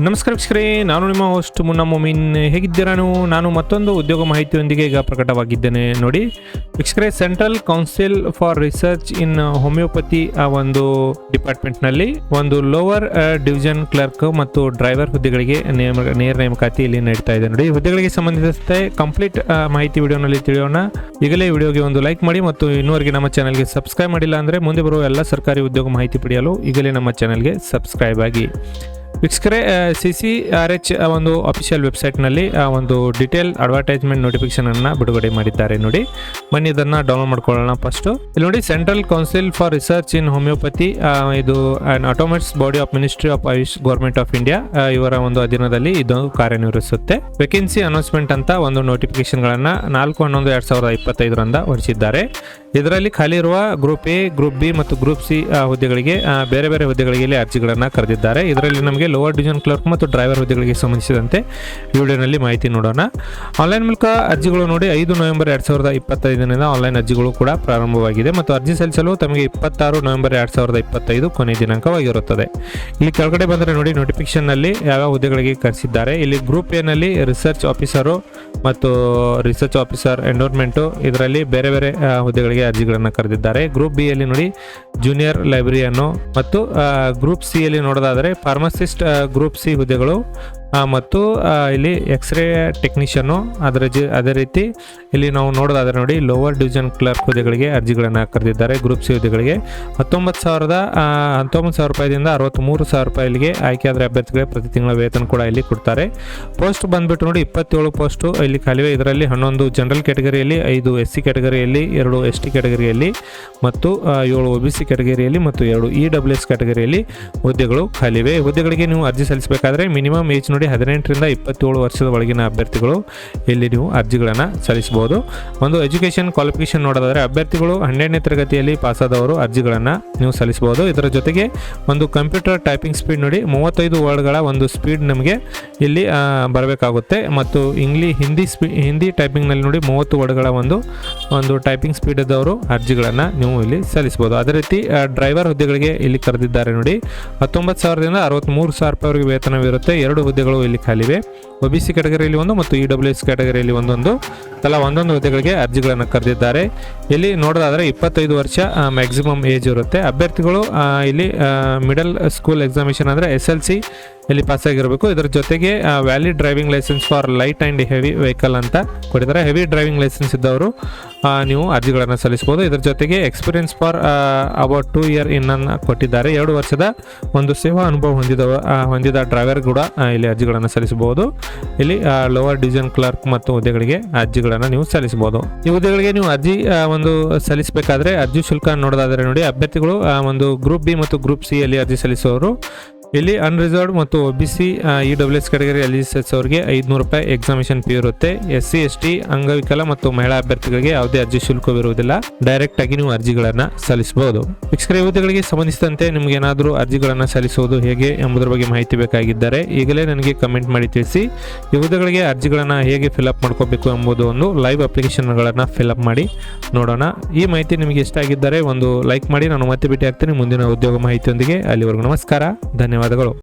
ನಮಸ್ಕಾರ ವೀಕ್ಷಕರೇ, ನಾನು ನಿಮ್ಮ ಹೋಸ್ಟ್ ಮುನ್ನಾ ಮೊಮಿನ್. ಹೇಗಿದ್ದೀರಾ ನೀವು? ನಾನು ಮತ್ತೊಂದು ಉದ್ಯೋಗ ಮಾಹಿತಿಯೊಂದಿಗೆ ಈಗ ಪ್ರಕಟವಾಗಿದ್ದೇನೆ. ನೋಡಿ ವೀಕ್ಷಕರೇ, central council for research in homoeopathy ಆ ಒಂದು ಡಿಪಾರ್ಟ್ಮೆಂಟ್ನಲ್ಲಿ ಒಂದು ಲೋವರ್ ಡಿವಿಷನ್ ಕ್ಲರ್ಕ್ ಮತ್ತು ಡ್ರೈವರ್ ಹುದ್ದೆಗಳಿಗೆ ನೇರ ನೇಮಕಾತಿ ಇಲ್ಲಿ ನಡೀತಾ ಇದೆ. ನೋಡಿ, ಹುದ್ದೆಗಳಿಗೆ ಸಂಬಂಧಿಸಿದಂತೆ ಕಂಪ್ಲೀಟ್ ಮಾಹಿತಿ ವಿಡಿಯೋನಲ್ಲಿ ತಿಳಿಯೋಣ. ಈಗಲೇ ವಿಡಿಯೋಗೆ ಒಂದು ಲೈಕ್ ಮಾಡಿ ಮತ್ತು ಇನ್ನೂವರೆಗೆ ನಮ್ಮ ಚಾನಲ್ಗೆ ಸಬ್ಸ್ಕ್ರೈಬ್ ಮಾಡಿಲ್ಲ ಅಂದರೆ ಮುಂದೆ ಬರುವ ಎಲ್ಲ ಸರ್ಕಾರಿ ಉದ್ಯೋಗ ಮಾಹಿತಿ ಪಡೆಯಲು ಈಗಲೇ ನಮ್ಮ ಚಾನಲ್ಗೆ ಸಬ್ಸ್ಕ್ರೈಬ್ ಆಗಿ. ವೀಕ್ಷಕರೇ, CCRH ಒಂದು ಅಫಿಷಿಯಲ್ ವೆಬ್ಸೈಟ್ನಲ್ಲಿ ಒಂದು ಡೀಟೇಲ್ ಅಡ್ವರ್ಟೈಸ್ಮೆಂಟ್ ನೋಟಿಫಿಕೇಶನ್ ಅನ್ನು ಬಿಡುಗಡೆ ಮಾಡಿದ್ದಾರೆ. ನೋಡಿ, ಬನ್ನಿ ಇದನ್ನು ಡೌನ್ಲೋಡ್ ಮಾಡ್ಕೊಳ್ಳೋಣ. ಫಸ್ಟು ಇಲ್ಲಿ ನೋಡಿ, central council for research in homoeopathy, ಇದು an autonomous body of ministry of AYUSH government of India, ಇವರ ಒಂದು ಅಧೀನದಲ್ಲಿ ಇದು ಕಾರ್ಯನಿರ್ವಹಿಸುತ್ತೆ. ವೇಕೆನ್ಸಿ ಅನೌನ್ಸ್ಮೆಂಟ್ ಅಂತ ಒಂದು ನೋಟಿಫಿಕೇಶನ್ಗಳನ್ನು 4/11/2025 ಹೊರಡಿಸಿದ್ದಾರೆ. ಇದರಲ್ಲಿ ಖಾಲಿ ಇರುವ ಗ್ರೂಪ್ ಎ, ಗ್ರೂಪ್ ಬಿ ಮತ್ತು ಗ್ರೂಪ್ ಸಿ ಹುದ್ದೆಗಳಿಗೆ ಬೇರೆ ಬೇರೆ ಹುದ್ದೆಗಳಿಗೆ ಇಲ್ಲಿ ಅರ್ಜಿಗಳನ್ನು ಕರೆದಿದ್ದಾರೆ. ಇದರಲ್ಲಿ ನಮಗೆ ಲೋವರ್ ಡಿವಿಷನ್ ಕ್ಲರ್ಕ್ ಮತ್ತು ಡ್ರೈವರ್ ಹುದ್ದೆಗಳಿಗೆ ಸಂಬಂಧಿಸಿದಂತೆ ವಿಡಿಯೋನಲ್ಲಿ ಮಾಹಿತಿ ನೋಡೋಣ. ಆನ್ಲೈನ್ ಮೂಲಕ ಅರ್ಜಿಗಳು ನೋಡಿ 5 ನವೆಂಬರ್ 2025 ಆನ್ಲೈನ್ ಅರ್ಜಿಗಳು ಕೂಡ ಪ್ರಾರಂಭವಾಗಿದೆ ಮತ್ತು ಅರ್ಜಿ ಸಲ್ಲಿಸಲು ತಮಗೆ 26 ನವೆಂಬರ್ 2025 ಕೊನೆಯ ದಿನಾಂಕವಾಗಿರುತ್ತದೆ. ಇಲ್ಲಿ ಕೆಳಗಡೆ ಬಂದರೆ ನೋಡಿ, ನೋಟಿಫಿಕೇಶನ್ನಲ್ಲಿ ಯಾವ ಹುದ್ದೆಗಳಿಗೆ ಕರೆಸಿದ್ದಾರೆ. ಇಲ್ಲಿ ಗ್ರೂಪ್ ಎ ನಲ್ಲಿ ರಿಸರ್ಚ್ ಆಫೀಸರು ಮತ್ತು ರಿಸರ್ಚ್ ಆಫೀಸರ್ ಎಂಡೋರ್ಮೆಂಟು, ಇದರಲ್ಲಿ ಬೇರೆ ಬೇರೆ ಹುದ್ದೆಗಳಿಗೆ ಅರ್ಜಿಗಳನ್ನು ಕರೆದಿದ್ದಾರೆ. ಗ್ರೂಪ್ ಬಿ ಯಲ್ಲಿ ನೋಡಿ ಜೂನಿಯರ್ ಲೈಬ್ರರಿಯನ್ನು ಮತ್ತು ಗ್ರೂಪ್ ಸಿ ಯಲ್ಲಿ ನೋಡೋದಾದರೆ ಫಾರ್ಮಸಿಸ್ಟ್ ಗ್ರೂಪ್ ಸಿ ಹುದ್ದೆಗಳು ಮತ್ತು ಇಲ್ಲಿ ಎಕ್ಸ್ರೇ ಟೆಕ್ನಿಷಿಯನ್ನು, ಅದೇ ರೀತಿ ಇಲ್ಲಿ ನಾವು ನೋಡೋದಾದರೆ ನೋಡಿ ಲೋವರ್ ಡಿವಿಷನ್ ಕ್ಲರ್ಕ್ ಹುದ್ದೆಗಳಿಗೆ ಅರ್ಜಿಗಳನ್ನು ಕರೆದಿದ್ದಾರೆ. ಗ್ರೂಪ್ ಸಿ ಹುದ್ದೆಗಳಿಗೆ 19,000 ರೂಪಾಯಿದಿಂದ 63,000 ರೂಪಾಯಿಗೆ ಆಯ್ಕೆಯಾದರೆ ಅಭ್ಯರ್ಥಿಗಳಿಗೆ ಪ್ರತಿ ತಿಂಗಳ ವೇತನ ಕೂಡ ಇಲ್ಲಿ ಕೊಡ್ತಾರೆ. ಪೋಸ್ಟ್ ಬಂದ್ಬಿಟ್ಟು ನೋಡಿ 27 ಪೋಸ್ಟು ಇಲ್ಲಿ ಖಾಲಿವೆ. ಇದರಲ್ಲಿ 11 ಜನರಲ್ ಕ್ಯಾಟಗರಿಯಲ್ಲಿ, 5 SC ಕ್ಯಾಟಗರಿಯಲ್ಲಿ, 2 ST ಕ್ಯಾಟಗರಿಯಲ್ಲಿ ಮತ್ತು 7 OBC ಕ್ಯಾಟಗರಿಯಲ್ಲಿ ಮತ್ತು 2 EWS ಕ್ಯಾಟಗರಿಯಲ್ಲಿ ಹುದ್ದೆಗಳು ಖಾಲಿವೆ. ಹುದ್ದೆಗಳಿಗೆ ನೀವು ಅರ್ಜಿ ಸಲ್ಲಿಸಬೇಕಾದ್ರೆ ಮಿನಿಮಮ್ ಏಜ್ ನೋಡಿ 18ರಿಂದ 27 ವರ್ಷದ ಒಳಗಿನ ಅಭ್ಯರ್ಥಿಗಳು ಇಲ್ಲಿ ನೀವು ಅರ್ಜಿಗಳನ್ನು ಸಲ್ಲಿಸಬಹುದು. ಒಂದು ಎಜುಕೇಷನ್ ಕ್ವಾಲಿಫಿಕೇಶನ್ ನೋಡೋದಾದರೆ ಅಭ್ಯರ್ಥಿಗಳು 12ನೇ ತರಗತಿಯಲ್ಲಿ ಪಾಸಾದವರು ಅರ್ಜಿಗಳನ್ನು ನೀವು ಸಲ್ಲಿಸಬಹುದು. ಇದರ ಜೊತೆಗೆ ಒಂದು ಕಂಪ್ಯೂಟರ್ ಟೈಪಿಂಗ್ ಸ್ಪೀಡ್ ನೋಡಿ 35 ವರ್ಡ್ಗಳ ಒಂದು ಸ್ಪೀಡ್ ನಮಗೆ ಇಲ್ಲಿ ಬರಬೇಕಾಗುತ್ತೆ ಮತ್ತು ಹಿಂದಿ ಟೈಪಿಂಗ್ನಲ್ಲಿ ನೋಡಿ 30 ವರ್ಡ್ಗಳ ಒಂದು ಟೈಪಿಂಗ್ ಸ್ಪೀಡ್ ಇದ್ದವರು ಅರ್ಜಿಗಳನ್ನು ನೀವು ಇಲ್ಲಿ ಸಲ್ಲಿಸಬಹುದು. ಅದೇ ರೀತಿ ಡ್ರೈವರ್ ಹುದ್ದೆಗಳಿಗೆ ಇಲ್ಲಿ ಕರೆದಿದ್ದಾರೆ. ನೋಡಿ 19,000ದಿಂದ 63,000 ರೂಪಾಯಿವರೆಗೆ ವೇತನವಿರುತ್ತೆ. 2 ಹುದ್ದೆಗಳು ಇಲ್ಲಿ ಖಾಲಿವೆ. OBC ಕ್ಯಾಟಗರಿಯಲ್ಲಿ 1 ಮತ್ತು EWS ಕ್ಯಾಟಗರಿಯಲ್ಲಿ ತಲಾ ಒಂದೊಂದು ಹುದ್ದೆಗಳಿಗೆ ಅರ್ಜಿಗಳನ್ನು ಕರೆದಿದ್ದಾರೆ. ಇಲ್ಲಿ ನೋಡೋದಾದರೆ 25 ವರ್ಷ ಮ್ಯಾಕ್ಸಿಮಮ್ ಏಜ್ ಇರುತ್ತೆ. ಅಭ್ಯರ್ಥಿಗಳು ಇಲ್ಲಿ ಮಿಡಲ್ ಸ್ಕೂಲ್ ಎಕ್ಸಾಮಿನೇಷನ್ ಅಂದರೆ SLC ಇಲ್ಲಿ ಪಾಸಾಗಿರಬೇಕು. ಇದರ ಜೊತೆಗೆ valid driving licence for light and heavy vehicle ಅಂತ ಕೊಟ್ಟಿದ್ದಾರೆ. ಹೆವಿ ಡ್ರೈವಿಂಗ್ ಲೈಸೆನ್ಸ್ ಇದ್ದವರು ನೀವು ಅರ್ಜಿಗಳನ್ನು ಸಲ್ಲಿಸಬಹುದು. ಇದರ ಜೊತೆಗೆ ಎಕ್ಸ್ಪೀರಿಯನ್ಸ್ ಫಾರ್ ಅಬೌಟ್ 2 ಇಯರ್ ಇನ್ನನ್ನು ಕೊಟ್ಟಿದ್ದಾರೆ. 2 ವರ್ಷದ ಒಂದು ಸೇವಾ ಅನುಭವ ಹೊಂದಿದ ಡ್ರೈವರ್ ಕೂಡ ಇಲ್ಲಿ ಅರ್ಜಿಗಳನ್ನು ಸಲ್ಲಿಸಬಹುದು. ಇಲ್ಲಿ ಲೋವರ್ ಡಿವಿಷನ್ ಕ್ಲರ್ಕ್ ಮತ್ತು ಹುದ್ದೆಗಳಿಗೆ ಅರ್ಜಿಗಳನ್ನು ನೀವು ಸಲ್ಲಿಸಬಹುದು. ಈ ಹುದ್ದೆಗಳಿಗೆ ನೀವು ಅರ್ಜಿ ಸಲ್ಲಿಸಬೇಕಾದ್ರೆ ಅರ್ಜಿ ಶುಲ್ಕ ನೋಡೋದಾದರೆ ನೋಡಿ, ಅಭ್ಯರ್ಥಿಗಳು ಒಂದು ಗ್ರೂಪ್ ಬಿ ಮತ್ತು ಗ್ರೂಪ್ ಸಿ ಯಲ್ಲಿ ಅರ್ಜಿ ಸಲ್ಲಿಸುವವರು ಇಲ್ಲಿ ಅನ್ರಿಸರ್ವ್ಡ್ ಮತ್ತು OBC EWS ಕ್ಯಾಟಗರಿ ಅರ್ಜಿ ಸಲ್ಲಿಸೋರಿಗೆ 500 ರೂಪಾಯಿ ಎಕ್ಸಾಮಿನೇಷನ್ ಫೀ ಇರುತ್ತೆ. SC ST ಅಂಗವಿಕಲ ಮತ್ತು ಮಹಿಳಾ ಅಭ್ಯರ್ಥಿಗಳಿಗೆ ಯಾವುದೇ ಅರ್ಜಿ ಶುಲ್ಕವಿರುವುದಿಲ್ಲ. ಡೈರೆಕ್ಟ್ ಆಗಿ ನೀವು ಅರ್ಜಿಗಳನ್ನು ಸಲ್ಲಿಸಬಹುದು. ವೀಕ್ಷಕರೇ, ಹುದ್ದೆಗಳಿಗೆ ಸಂಬಂಧಿಸಿದಂತೆ ನಿಮಗೆ ಏನಾದರೂ ಅರ್ಜಿಗಳನ್ನು ಸಲ್ಲಿಸುವುದು ಹೇಗೆ ಎಂಬುದರ ಬಗ್ಗೆ ಮಾಹಿತಿ ಬೇಕಾಗಿದ್ದರೆ ಈಗಲೇ ನನಗೆ ಕಮೆಂಟ್ ಮಾಡಿ ತಿಳಿಸಿ. ಈ ಹುದ್ದೆಗಳಿಗೆ ಅರ್ಜಿಗಳನ್ನು ಹೇಗೆ ಫಿಲ್ಅಪ್ ಮಾಡ್ಕೋಬೇಕು ಎಂಬುದು ಒಂದು ಲೈವ್ ಅಪ್ಲಿಕೇಶನ್ಗಳನ್ನು ಫಿಲ್ಅಪ್ ಮಾಡಿ ನೋಡೋಣ. ಈ ಮಾಹಿತಿ ನಿಮಗೆ ಇಷ್ಟ ಆಗಿದ್ದರೆ ಒಂದು ಲೈಕ್ ಮಾಡಿ. ನಾನು ಮತ್ತೆ ಭೇಟಿ ಆಗ್ತೀನಿ ಮುಂದಿನ ಉದ್ಯೋಗ ಮಾಹಿತಿಯೊಂದಿಗೆ. ಅಲ್ಲಿವರೆಗೂ ನಮಸ್ಕಾರ, ಧನ್ಯವಾದಗಳು.